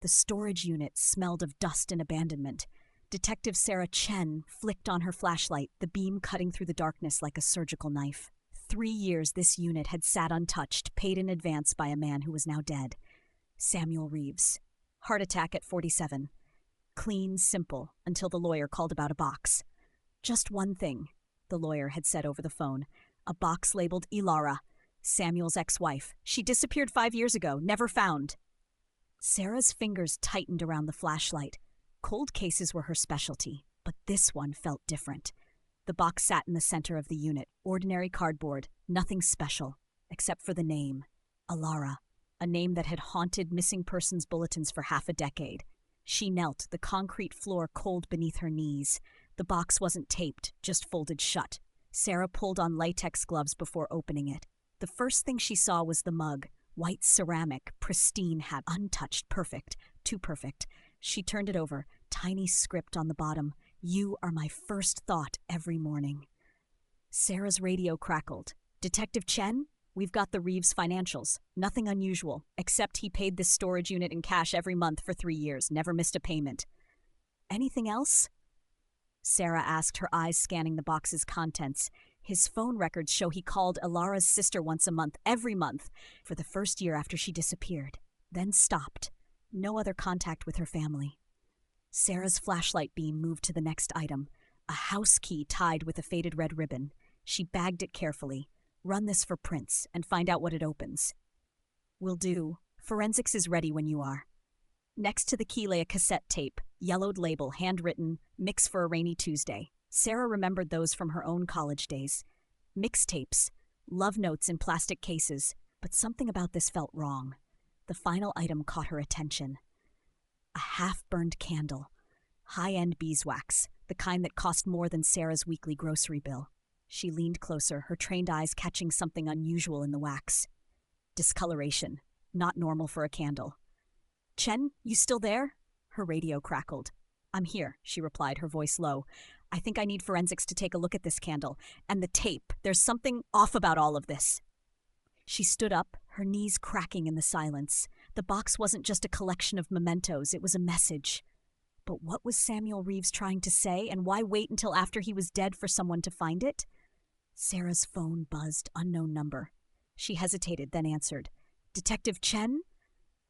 The storage unit smelled of dust and abandonment. Detective Sarah Chen flicked on her flashlight, the beam cutting through the darkness like a surgical knife. 3 years this unit had sat untouched, paid in advance by a man who was now dead. Samuel Reeves. Heart attack at 47. Clean, simple, until the lawyer called about a box. Just one thing, the lawyer had said over the phone. A box labeled Elara, Samuel's ex-wife. She disappeared 5 years ago, never found. Sarah's fingers tightened around the flashlight. Cold cases were her specialty, but this one felt different. The box sat in the center of the unit, ordinary cardboard, nothing special, except for the name, Elara, a name that had haunted missing persons bulletins for half a decade. She knelt, the concrete floor cold beneath her knees. The box wasn't taped, just folded shut. Sarah pulled on latex gloves before opening it. The first thing she saw was the mug, white ceramic, pristine, had untouched, perfect, too perfect. She turned it over, tiny script on the bottom. You are my first thought every morning. Sarah's radio crackled. Detective Chen, we've got the Reeves financials. Nothing unusual, except he paid this storage unit in cash every month for 3 years, never missed a payment. Anything else? Sarah asked, her eyes scanning the box's contents. His phone records show he called Elara's sister once a month, every month, for the first year after she disappeared, then stopped. No other contact with her family. Sarah's flashlight beam moved to the next item, a house key tied with a faded red ribbon. She bagged it carefully. Run this for prints and find out what it opens. Will do. Forensics is ready when you are. Next to the key lay a cassette tape, yellowed label, handwritten, Mix for a Rainy Tuesday. Sarah remembered those from her own college days. Mixtapes, love notes in plastic cases, but something about this felt wrong. The final item caught her attention. A half-burned candle. High-end beeswax, the kind that cost more than Sarah's weekly grocery bill. She leaned closer, her trained eyes catching something unusual in the wax. Discoloration, not normal for a candle. Chen, you still there? Her radio crackled. I'm here, she replied, her voice low. I think I need forensics to take a look at this candle. And the tape. There's something off about all of this. She stood up, her knees cracking in the silence. The box wasn't just a collection of mementos, it was a message. But what was Samuel Reeves trying to say, and why wait until after he was dead for someone to find it? Sarah's phone buzzed, unknown number. She hesitated, then answered. Detective Chen?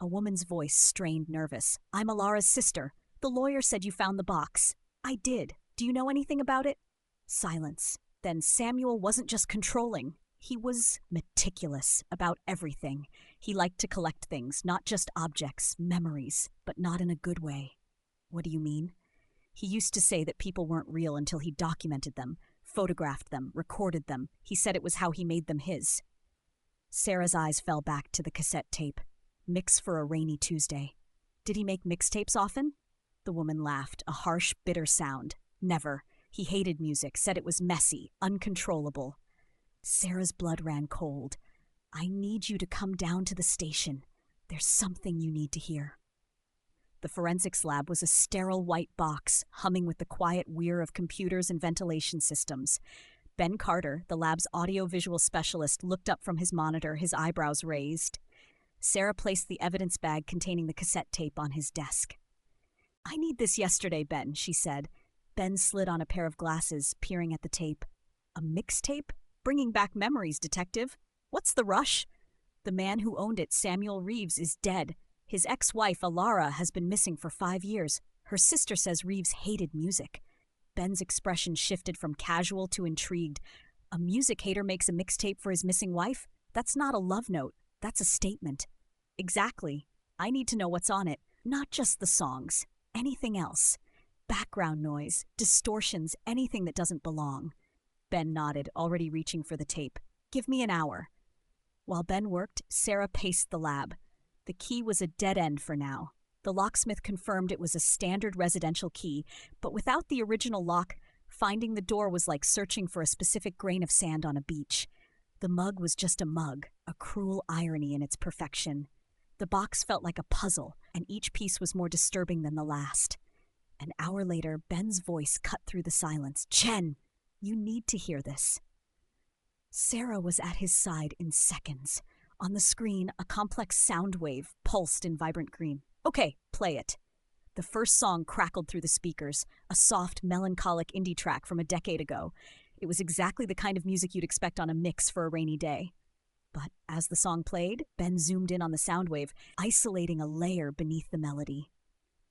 A woman's voice strained, nervous. I'm Elara's sister. The lawyer said you found the box. I did. Do you know anything about it? Silence. Then Samuel wasn't just controlling. He was meticulous about everything. He liked to collect things, not just objects, memories, but not in a good way. What do you mean? He used to say that people weren't real until he documented them, photographed them, recorded them. He said it was how he made them his. Sarah's eyes fell back to the cassette tape. Mix for a Rainy Tuesday. Did he make mixtapes often? The woman laughed, a harsh, bitter sound. Never. He hated music, said it was messy, uncontrollable. Sarah's blood ran cold. I need you to come down to the station. There's something you need to hear. The forensics lab was a sterile white box, humming with the quiet whir of computers and ventilation systems. Ben Carter, the lab's audio-visual specialist, looked up from his monitor, his eyebrows raised. Sarah placed the evidence bag containing the cassette tape on his desk. I need this yesterday, Ben, she said. Ben slid on a pair of glasses, peering at the tape. A mixtape? Bringing back memories, detective. What's the rush? The man who owned it, Samuel Reeves, is dead. His ex-wife, Elara, has been missing for 5 years. Her sister says Reeves hated music. Ben's expression shifted from casual to intrigued. A music hater makes a mixtape for his missing wife? That's not a love note. That's a statement. Exactly. I need to know what's on it. Not just the songs. Anything else. Background noise, distortions, anything that doesn't belong. Ben nodded, already reaching for the tape. Give me an hour. While Ben worked, Sarah paced the lab. The key was a dead end for now. The locksmith confirmed it was a standard residential key, but without the original lock, finding the door was like searching for a specific grain of sand on a beach. The mug was just a mug, a cruel irony in its perfection. The box felt like a puzzle, and each piece was more disturbing than the last. An hour later, Ben's voice cut through the silence. Chen, you need to hear this. Sarah was at his side in seconds. On the screen, a complex sound wave pulsed in vibrant green. Okay, play it. The first song crackled through the speakers, a soft, melancholic indie track from a decade ago. It was exactly the kind of music you'd expect on a mix for a rainy day. But as the song played, Ben zoomed in on the sound wave, isolating a layer beneath the melody.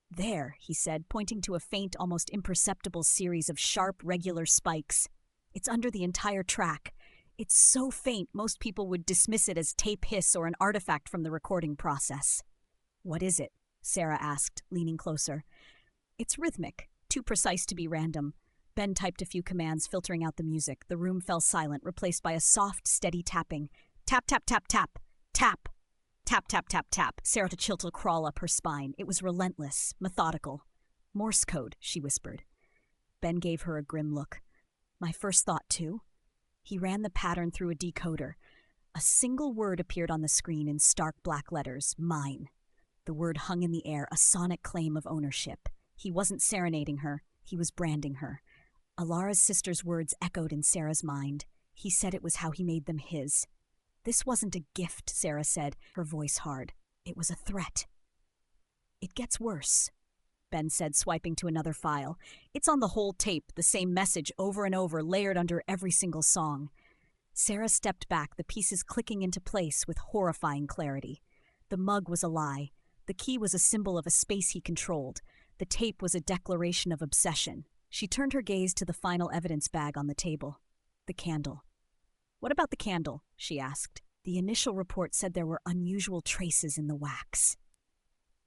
There, he said, pointing to a faint, almost imperceptible series of sharp, regular spikes. It's under the entire track. It's so faint, most people would dismiss it as tape hiss or an artifact from the recording process. What is it? Sarah asked, leaning closer. It's rhythmic, too precise to be random. Ben typed a few commands, filtering out the music. The room fell silent, replaced by a soft, steady tapping. Tap, tap, tap, tap, tap. Tap, tap, tap, tap. Sarah felt a crawl up her spine. It was relentless, methodical. Morse code, she whispered. Ben gave her a grim look. My first thought, too. He ran the pattern through a decoder. A single word appeared on the screen in stark black letters, mine. The word hung in the air, a sonic claim of ownership. He wasn't serenading her, he was branding her. Elara's sister's words echoed in Sarah's mind. He said it was how he made them his. This wasn't a gift, Sarah said, her voice hard. It was a threat. It gets worse, Ben said, swiping to another file. It's on the whole tape, the same message over and over, layered under every single song. Sarah stepped back, the pieces clicking into place with horrifying clarity. The mug was a lie. The key was a symbol of a space he controlled. The tape was a declaration of obsession. She turned her gaze to the final evidence bag on the table. The candle. What about the candle? She asked. The initial report said there were unusual traces in the wax.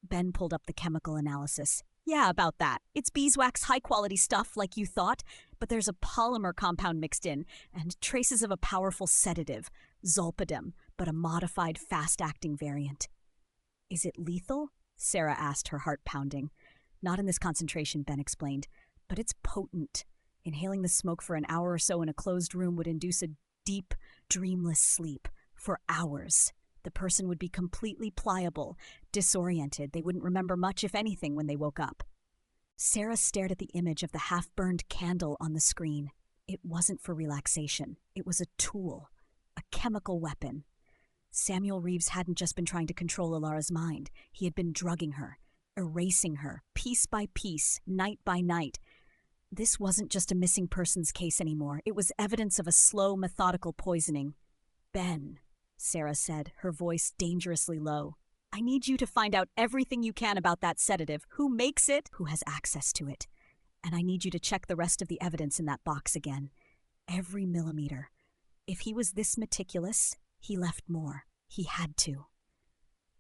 Ben pulled up the chemical analysis. Yeah, about that. It's beeswax, high-quality stuff like you thought, but there's a polymer compound mixed in, and traces of a powerful sedative, zolpidem, but a modified, fast-acting variant. Is it lethal? Sarah asked, her heart pounding. Not in this concentration, Ben explained, but it's potent. Inhaling the smoke for an hour or so in a closed room would induce a deep, dreamless sleep for hours. The person would be completely pliable, disoriented. They wouldn't remember much, if anything, when they woke up. Sarah stared at the image of the half-burned candle on the screen. It wasn't for relaxation. It was a tool, a chemical weapon. Samuel Reeves hadn't just been trying to control Elara's mind. He had been drugging her, erasing her, piece by piece, night by night. This wasn't just a missing persons case anymore. It was evidence of a slow, methodical poisoning. Ben, Sarah said, her voice dangerously low. I need you to find out everything you can about that sedative. Who makes it? Who has access to it? And I need you to check the rest of the evidence in that box again. Every millimeter. If he was this meticulous, he left more. He had to.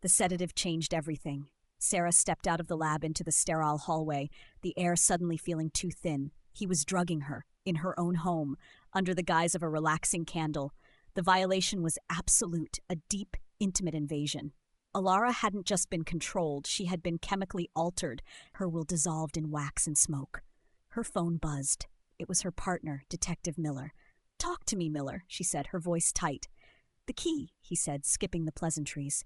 The sedative changed everything. Sarah stepped out of the lab into the sterile hallway, the air suddenly feeling too thin. He was drugging her, in her own home, under the guise of a relaxing candle. The violation was absolute, a deep, intimate invasion. Elara hadn't just been controlled, she had been chemically altered, her will dissolved in wax and smoke. Her phone buzzed. It was her partner, Detective Miller. Talk to me, Miller, she said, her voice tight. The key, he said, skipping the pleasantries.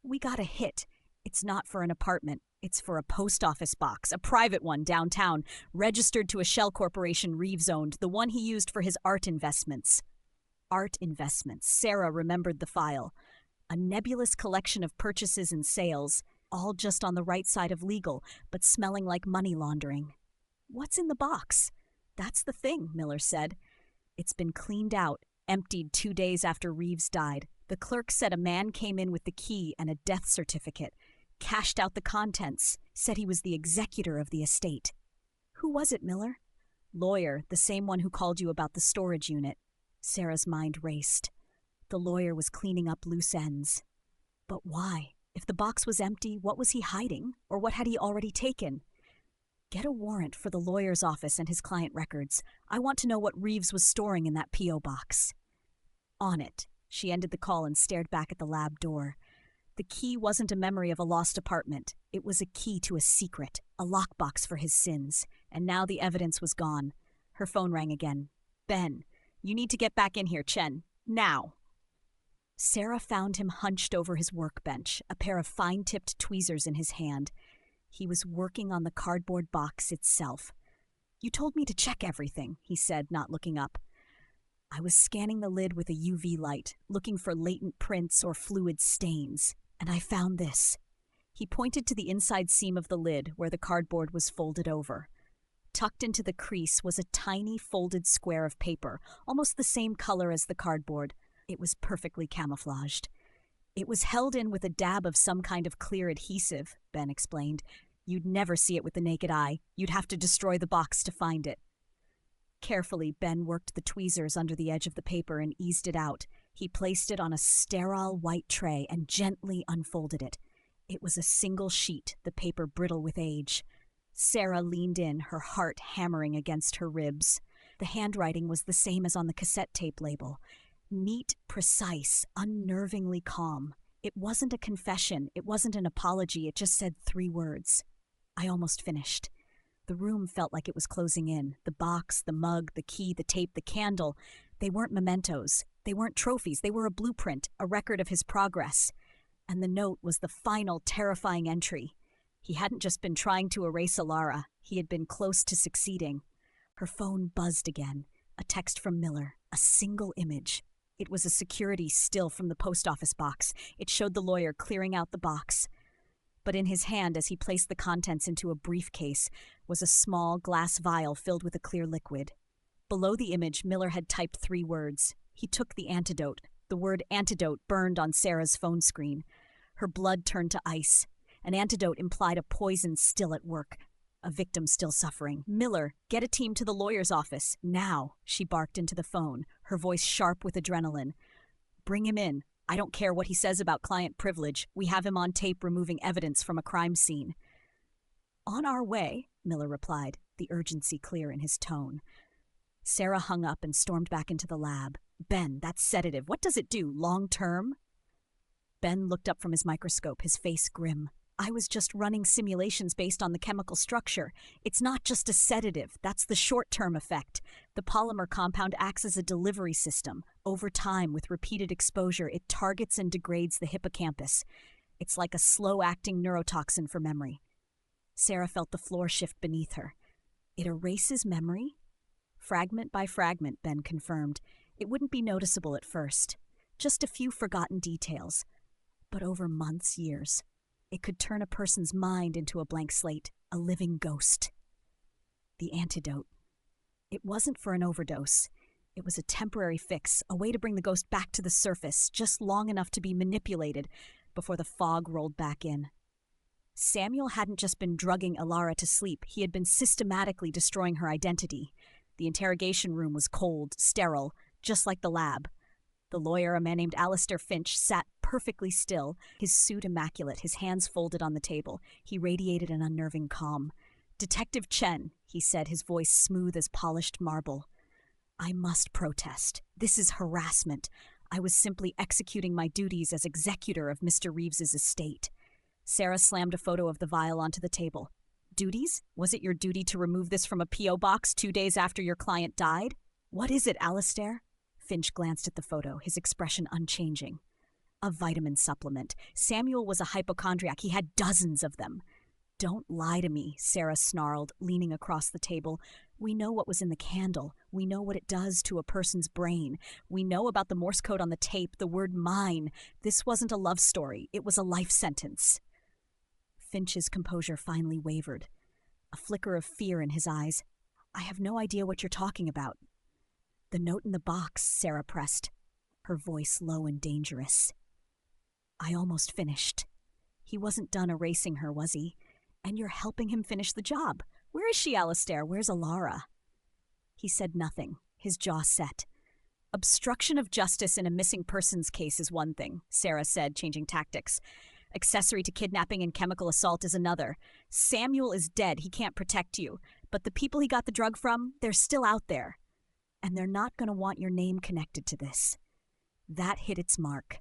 We got a hit. It's not for an apartment. It's for a post office box, a private one downtown, registered to a shell corporation Reeves owned, the one he used for his art investments. Art investments. Sarah remembered the file. A nebulous collection of purchases and sales, all just on the right side of legal, but smelling like money laundering. What's in the box? That's the thing, Miller said. It's been cleaned out, emptied 2 days after Reeves died. The clerk said a man came in with the key and a death certificate, cashed out the contents, said he was the executor of the estate. Who was it, Miller? Lawyer, the same one who called you about the storage unit. Sarah's mind raced. The lawyer was cleaning up loose ends. But why? If the box was empty, what was he hiding? Or what had he already taken? Get a warrant for the lawyer's office and his client records. I want to know what Reeves was storing in that P.O. box. On it. She ended the call and stared back at the lab door. The key wasn't a memory of a lost apartment. It was a key to a secret, a lockbox for his sins. And now the evidence was gone. Her phone rang again. Ben, you need to get back in here, Chen. Now. Sarah found him hunched over his workbench, a pair of fine-tipped tweezers in his hand. He was working on the cardboard box itself. You told me to check everything, he said, not looking up. I was scanning the lid with a UV light, looking for latent prints or fluid stains, and I found this. He pointed to the inside seam of the lid where the cardboard was folded over. Tucked into the crease was a tiny folded square of paper, almost the same color as the cardboard. It was perfectly camouflaged. It was held in with a dab of some kind of clear adhesive, Ben explained. You'd never see it with the naked eye. You'd have to destroy the box to find it. Carefully, Ben worked the tweezers under the edge of the paper and eased it out. He placed it on a sterile white tray and gently unfolded it. It was a single sheet, the paper brittle with age. Sarah leaned in, her heart hammering against her ribs. The handwriting was the same as on the cassette tape label. Neat, precise, unnervingly calm. It wasn't a confession, it wasn't an apology, it just said 3 words. I almost finished. The room felt like it was closing in. The box, the mug, the key, the tape, the candle. They weren't mementos. They weren't trophies. They were a blueprint, a record of his progress. And the note was the final terrifying entry. He hadn't just been trying to erase Elara. He had been close to succeeding. Her phone buzzed again. A text from Miller. A single image. It was a security still from the post office box. It showed the lawyer clearing out the box. But in his hand, as he placed the contents into a briefcase, was a small glass vial filled with a clear liquid. Below the image, Miller had typed 3 words. He took the antidote. The word antidote burned on Sarah's phone screen. Her blood turned to ice. An antidote implied a poison still at work, a victim still suffering. Miller, get a team to the lawyer's office, now, she barked into the phone, her voice sharp with adrenaline. Bring him in. I don't care what he says about client privilege. We have him on tape removing evidence from a crime scene. On our way, Miller replied, the urgency clear in his tone. Sarah hung up and stormed back into the lab. Ben, that sedative, what does it do, long-term? Ben looked up from his microscope, his face grim. I was just running simulations based on the chemical structure. It's not just a sedative, that's the short-term effect. The polymer compound acts as a delivery system. Over time, with repeated exposure, it targets and degrades the hippocampus. It's like a slow-acting neurotoxin for memory. Sarah felt the floor shift beneath her. It erases memory? Fragment by fragment, Ben confirmed. It wouldn't be noticeable at first. Just a few forgotten details. But over months, years, it could turn a person's mind into a blank slate, a living ghost. The antidote. It wasn't for an overdose. It was a temporary fix, a way to bring the ghost back to the surface, just long enough to be manipulated before the fog rolled back in. Samuel hadn't just been drugging Elara to sleep, he had been systematically destroying her identity. The interrogation room was cold, sterile, just like the lab. The lawyer, a man named Alistair Finch, sat perfectly still, his suit immaculate, his hands folded on the table. He radiated an unnerving calm. Detective Chen, he said, his voice smooth as polished marble. I must protest. This is harassment. I was simply executing my duties as executor of Mr. Reeves's estate. Sarah slammed a photo of the vial onto the table. Duties? Was it your duty to remove this from a P.O. box 2 days after your client died? What is it, Alistair? Finch glanced at the photo, his expression unchanging. A vitamin supplement. Samuel was a hypochondriac. He had dozens of them. Don't lie to me, Sarah snarled, leaning across the table. We know what was in the candle. We know what it does to a person's brain. We know about the Morse code on the tape, the word mine. This wasn't a love story. It was a life sentence. Finch's composure finally wavered. A flicker of fear in his eyes. I have no idea what you're talking about. The note in the box, Sarah pressed, her voice low and dangerous. I almost finished. He wasn't done erasing her, was he? And you're helping him finish the job. Where is she, Alistair? Where's Elara? He said nothing, his jaw set. Obstruction of justice in a missing persons case is one thing, Sarah said, changing tactics. Accessory to kidnapping and chemical assault is another. Samuel is dead. He can't protect you. But the people he got the drug from, they're still out there. And they're not going to want your name connected to this. That hit its mark.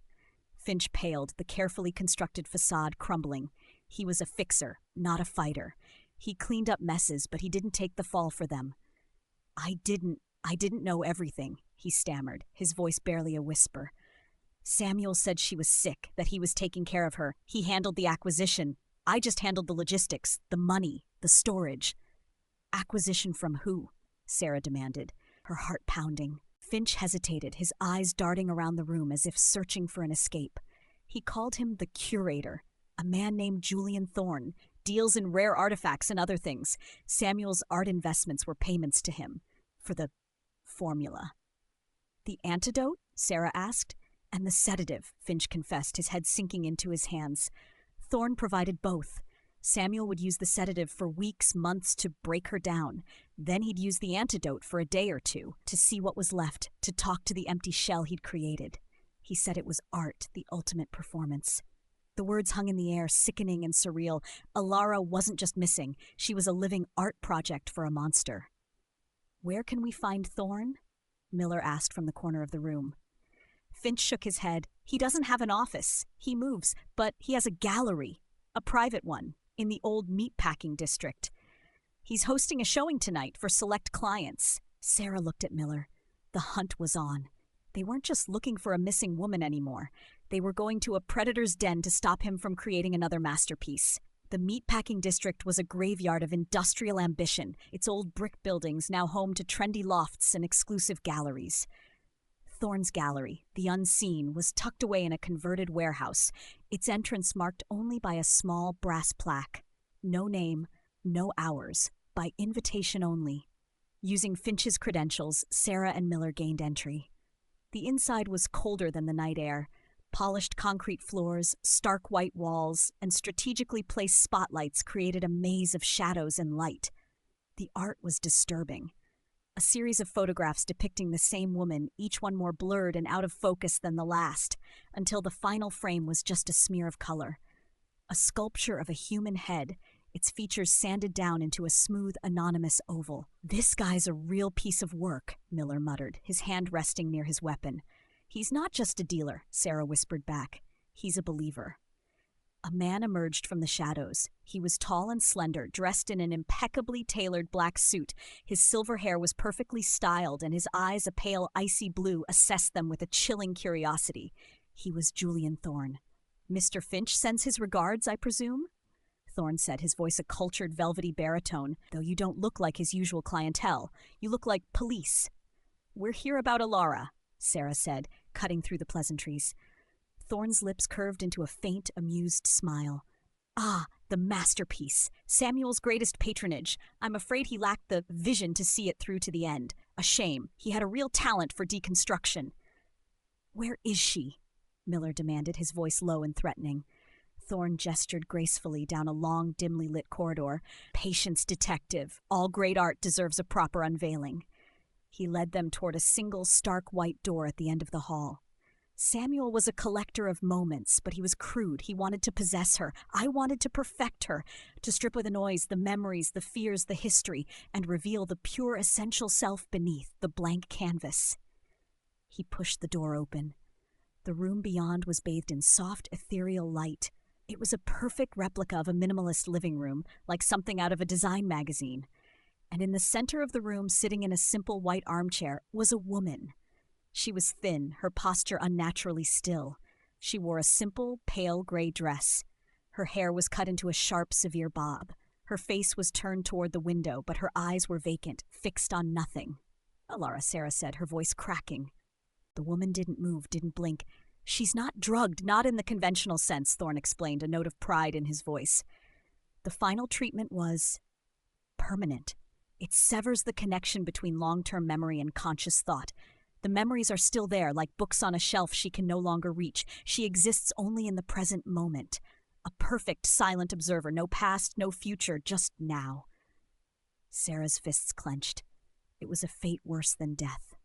Finch paled, the carefully constructed facade crumbling. He was a fixer, not a fighter. He cleaned up messes, but he didn't take the fall for them. I didn't know everything, he stammered, his voice barely a whisper. Samuel said she was sick, that he was taking care of her. He handled the acquisition. I just handled the logistics, the money, the storage. Acquisition from who? Sarah demanded, her heart pounding. Finch hesitated, his eyes darting around the room as if searching for an escape. He called him the curator. A man named Julian Thorne deals in rare artifacts and other things. Samuel's art investments were payments to him for the formula. The antidote? Sarah asked. And the sedative, Finch confessed, his head sinking into his hands. Thorne provided both. Samuel would use the sedative for weeks, months to break her down. Then he'd use the antidote for a day or two to see what was left, to talk to the empty shell he'd created. He said it was art, the ultimate performance. The words hung in the air, sickening and surreal. Elara wasn't just missing. She was a living art project for a monster. "Where can we find Thorne?" Miller asked from the corner of the room. Finch shook his head. "He doesn't have an office. He moves, but he has a gallery, a private one, in the old meatpacking district. He's hosting a showing tonight for select clients." Sarah looked at Miller. The hunt was on. They weren't just looking for a missing woman anymore. They were going to a predator's den to stop him from creating another masterpiece. The meatpacking district was a graveyard of industrial ambition, its old brick buildings now home to trendy lofts and exclusive galleries. Thorne's gallery, the unseen, was tucked away in a converted warehouse, its entrance marked only by a small brass plaque. No name, no hours, by invitation only. Using Finch's credentials, Sarah and Miller gained entry. The inside was colder than the night air. Polished concrete floors, stark white walls, and strategically placed spotlights created a maze of shadows and light. The art was disturbing. A series of photographs depicting the same woman, each one more blurred and out of focus than the last, until the final frame was just a smear of color. A sculpture of a human head, its features sanded down into a smooth, anonymous oval. "This guy's a real piece of work," Miller muttered, his hand resting near his weapon. "He's not just a dealer," Sarah whispered back. "He's a believer." A man emerged from the shadows. He was tall and slender, dressed in an impeccably tailored black suit. His silver hair was perfectly styled, and his eyes, a pale, icy blue, assessed them with a chilling curiosity. He was Julian Thorne. "Mr. Finch sends his regards, I presume?" Thorne said, his voice a cultured, velvety baritone. "Though you don't look like his usual clientele. You look like police." "We're here about Elara," Sarah said, cutting through the pleasantries. Thorne's lips curved into a faint, amused smile. "Ah, the masterpiece. Samuel's greatest patronage. I'm afraid he lacked the vision to see it through to the end. A shame. He had a real talent for deconstruction." "Where is she?" Miller demanded, his voice low and threatening. Thorne gestured gracefully down a long, dimly lit corridor. "Patience, detective. All great art deserves a proper unveiling." He led them toward a single, stark white door at the end of the hall. Samuel was a collector of moments, but he was crude. He wanted to possess her. I wanted to perfect her, to strip away the noise, the memories, the fears, the history, and reveal the pure, essential self beneath the blank canvas. He pushed the door open. The room beyond was bathed in soft, ethereal light. It was a perfect replica of a minimalist living room, like something out of a design magazine. And in the center of the room, sitting in a simple white armchair, was a woman. She was thin, her posture unnaturally still. She wore a simple, pale gray dress. Her hair was cut into a sharp, severe bob. Her face was turned toward the window, but her eyes were vacant, fixed on nothing. "Elara," Sarah said, her voice cracking. The woman didn't move, didn't blink. "She's not drugged, not in the conventional sense," Thorne explained, a note of pride in his voice. "The final treatment was permanent. It severs the connection between long-term memory and conscious thought. The memories are still there, like books on a shelf she can no longer reach. She exists only in the present moment. A perfect, silent observer, no past, no future, just now." Sarah's fists clenched. It was a fate worse than death.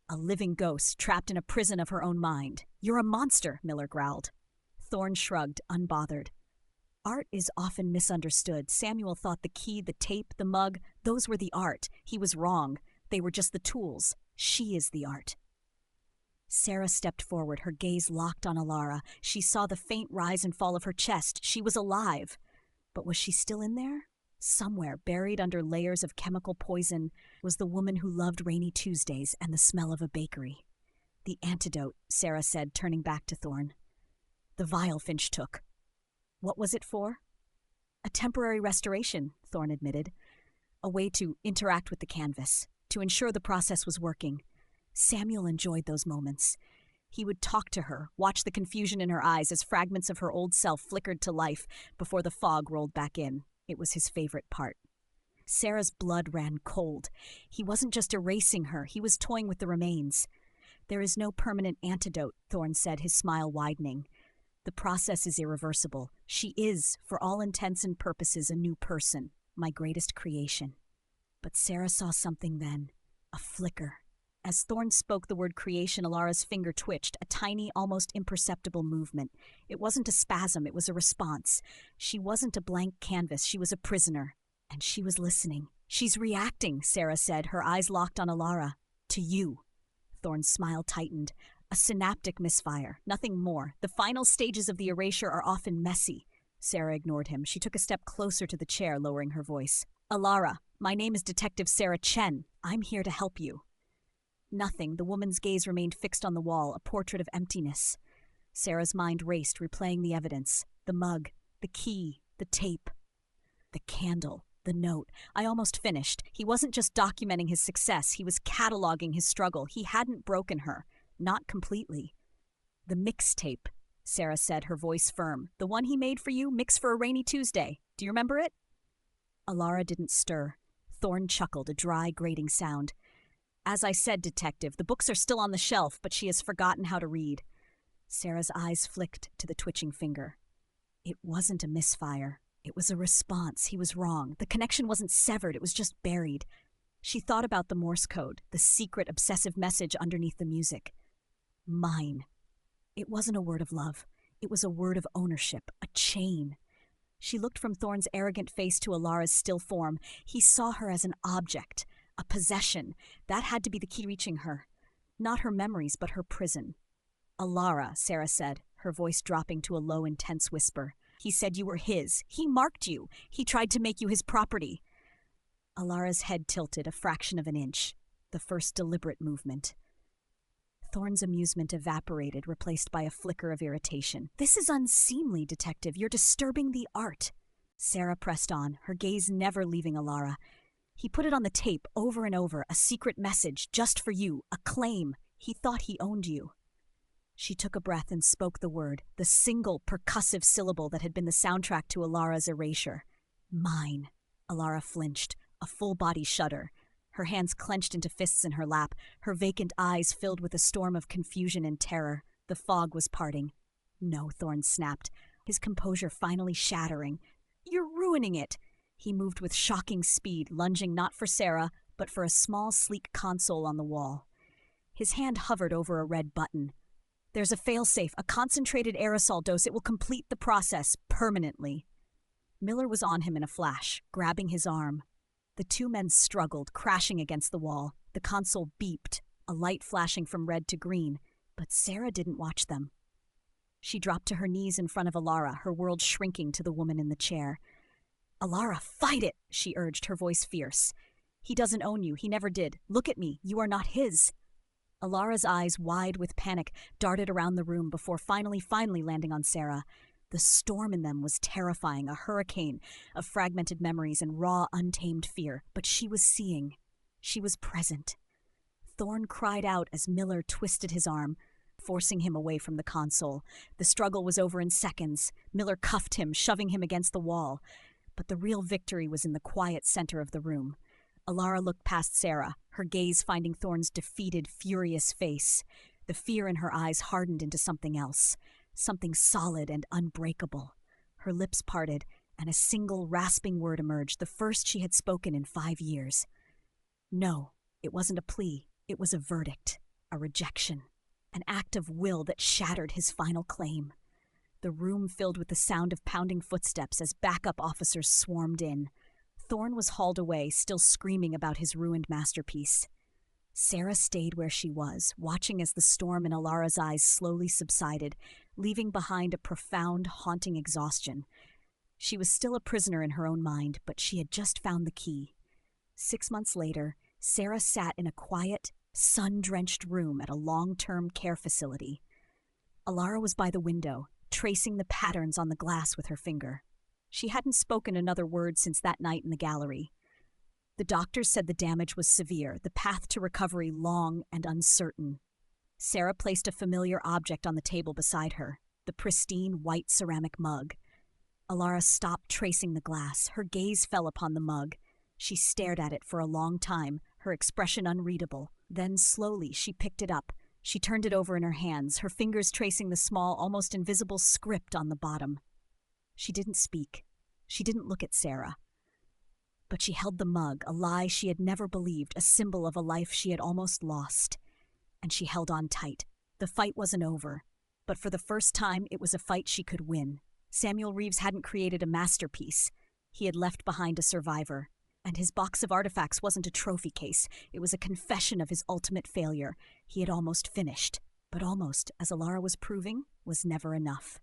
A living ghost trapped in a prison of her own mind. "You're a monster," Miller growled. Thorne shrugged, unbothered. "Art is often misunderstood. Samuel thought the key, the tape, the mug, those were the art. He was wrong. They were just the tools. She is the art." Sarah stepped forward, her gaze locked on Elara. She saw the faint rise and fall of her chest. She was alive. But was she still in there? Somewhere, buried under layers of chemical poison, was the woman who loved rainy Tuesdays and the smell of a bakery. "The antidote," Sarah said, turning back to Thorne. "The vial Finch took. What was it for?" "A temporary restoration," Thorne admitted. "A way to interact with the canvas, to ensure the process was working. Samuel enjoyed those moments. He would talk to her, watch the confusion in her eyes as fragments of her old self flickered to life before the fog rolled back in. It was his favorite part. Sarah's blood ran cold. He wasn't just erasing her, he was toying with the remains. "There is no permanent antidote," Thorne said, his smile widening. "The process is irreversible. She is, for all intents and purposes, a new person, my greatest creation." But Sarah saw something then, a flicker. As Thorne spoke the word creation, Elara's finger twitched, a tiny, almost imperceptible movement. It wasn't a spasm, it was a response. She wasn't a blank canvas, she was a prisoner. And she was listening. "She's reacting," Sarah said, her eyes locked on Elara. "To you." Thorne's smile tightened. "A synaptic misfire, nothing more. The final stages of the erasure are often messy." Sarah ignored him. She took a step closer to the chair, lowering her voice. "Elara, my name is Detective Sarah Chen. I'm here to help you." Nothing. The woman's gaze remained fixed on the wall, a portrait of emptiness. Sarah's mind raced, replaying the evidence. The mug, the key, the tape, the candle, the note. I almost finished. He wasn't just documenting his success, he was cataloging his struggle. He hadn't broken her. Not completely. "The mixtape," Sarah said, her voice firm. "The one he made for you, Mix for a Rainy Tuesday. Do you remember it?" Elara didn't stir. Thorne chuckled, a dry, grating sound. "As I said, Detective, the books are still on the shelf, but she has forgotten how to read." Sarah's eyes flicked to the twitching finger. It wasn't a misfire. It was a response. He was wrong. The connection wasn't severed, it was just buried. She thought about the Morse code, the secret, obsessive message underneath the music. Mine. It wasn't a word of love. It was a word of ownership, a chain. She looked from Thorne's arrogant face to Elara's still form. He saw her as an object, a possession. That had to be the key reaching her. Not her memories, but her prison. "Elara," Sarah said, her voice dropping to a low, intense whisper. "He said you were his. He marked you. He tried to make you his property." Elara's head tilted a fraction of an inch, the first deliberate movement. Thorne's amusement evaporated, replaced by a flicker of irritation. "This is unseemly, Detective. You're disturbing the art." Sarah pressed on, her gaze never leaving Elara. "He put it on the tape over and over, a secret message, just for you, a claim. He thought he owned you." She took a breath and spoke the word, the single percussive syllable that had been the soundtrack to Elara's erasure. "Mine." Elara flinched, a full-body shudder. Her hands clenched into fists in her lap, her vacant eyes filled with a storm of confusion and terror. The fog was parting. "No," Thorne snapped, his composure finally shattering. "You're ruining it." He moved with shocking speed, lunging not for Sarah, but for a small, sleek console on the wall. His hand hovered over a red button. "There's a failsafe, a concentrated aerosol dose. It will complete the process permanently." Miller was on him in a flash, grabbing his arm. The two men struggled, crashing against the wall. The console beeped, a light flashing from red to green, but Sarah didn't watch them. She dropped to her knees in front of Elara, her world shrinking to the woman in the chair. "Elara, fight it!" she urged, her voice fierce. "He doesn't own you. He never did. Look at me. You are not his." Elara's eyes, wide with panic, darted around the room before finally landing on Sarah. The storm in them was terrifying, a hurricane of fragmented memories and raw, untamed fear. But she was seeing. She was present. Thorne cried out as Miller twisted his arm, forcing him away from the console. The struggle was over in seconds. Miller cuffed him, shoving him against the wall. But the real victory was in the quiet center of the room. Elara looked past Sarah, her gaze finding Thorne's defeated, furious face. The fear in her eyes hardened into something else, something solid and unbreakable. Her lips parted, and a single, rasping word emerged, the first she had spoken in 5 years. No, it wasn't a plea. It was a verdict, a rejection, an act of will that shattered his final claim. The room filled with the sound of pounding footsteps as backup officers swarmed in. Thorne was hauled away, still screaming about his ruined masterpiece. Sarah stayed where she was, watching as the storm in Elara's eyes slowly subsided, leaving behind a profound, haunting exhaustion. She was still a prisoner in her own mind, but she had just found the key. 6 months later, Sarah sat in a quiet, sun-drenched room at a long-term care facility. Elara was by the window, tracing the patterns on the glass with her finger. She hadn't spoken another word since that night in the gallery. The doctors said the damage was severe, the path to recovery long and uncertain. Sarah placed a familiar object on the table beside her, the pristine white ceramic mug. Elara stopped tracing the glass. Her gaze fell upon the mug. She stared at it for a long time, her expression unreadable. Then slowly she picked it up. She turned it over in her hands, her fingers tracing the small, almost invisible script on the bottom. She didn't speak. She didn't look at Sarah. But she held the mug, a lie she had never believed, a symbol of a life she had almost lost. And she held on tight. The fight wasn't over. But for the first time, it was a fight she could win. Samuel Reeves hadn't created a masterpiece. He had left behind a survivor. And his box of artifacts wasn't a trophy case. It was a confession of his ultimate failure. He had almost finished. But almost, as Elara was proving, was never enough.